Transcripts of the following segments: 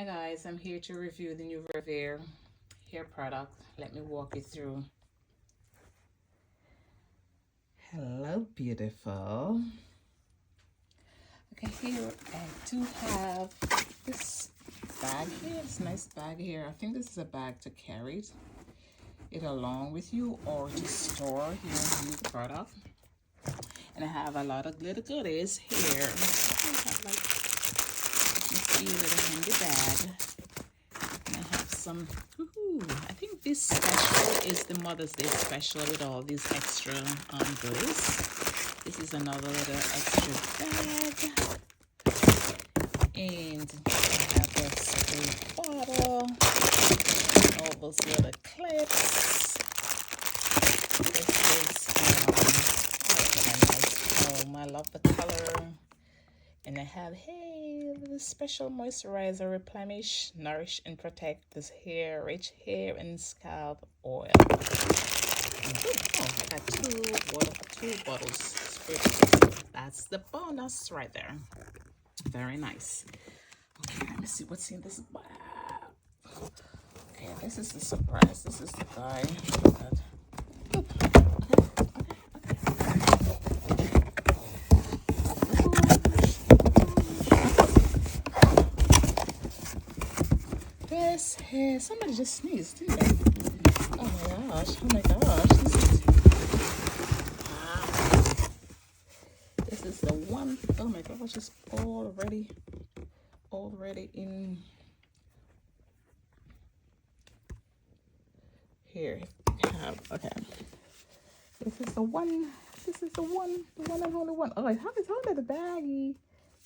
Hi guys, I'm here to review the new Revere hair product. Let me walk you through. Hello, beautiful. Okay, here I do have this bag here. It's a nice bag here. I think this is a bag to carry it along with you or to store your new product. And I have a lot of glitter goodies here. I have like, must be a little handy bag. And I have some, I think this special is the Mother's Day special with all these extra goodies. This is another little extra bag. And I have this little bottle. All those little clips. This is a nice foam. I love the color. And I have, hey, this special moisturizer, replenish, nourish, and protect this hair, rich hair and scalp oil. Oh, I got two bottles. That's the bonus right there. Very nice. Okay, let me see what's in this bag. Okay, this is the surprise. This is the guy. This hair, somebody just sneezed, didn't they? Oh my gosh, this is the one. Oh my gosh, it's already in here. Okay, this is the one and only one. Oh, I have it under the baggie.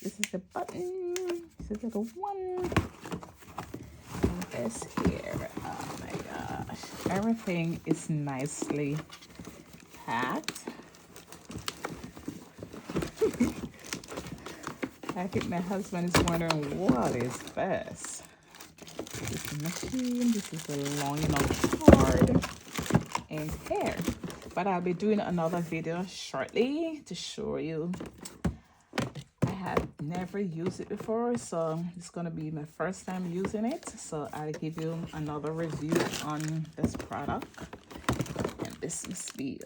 This is the button. This is the one. This here, oh my gosh, everything is nicely packed. I think my husband is wondering what is this. This is the machine. This is the long enough cord and hair. But I'll be doing another video shortly to show you. I have never used it before, so it's gonna be my first time using it. So I'll give you another review on this product. And this must be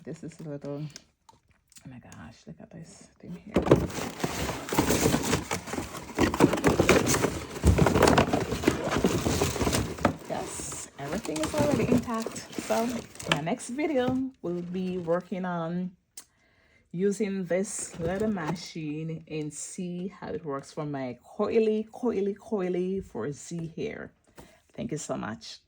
this is a little, oh my gosh, look at this thing here. Yes, everything is already intact. So my next video will be working on using this little machine and see how it works for my coily for Z hair. Thank you so much.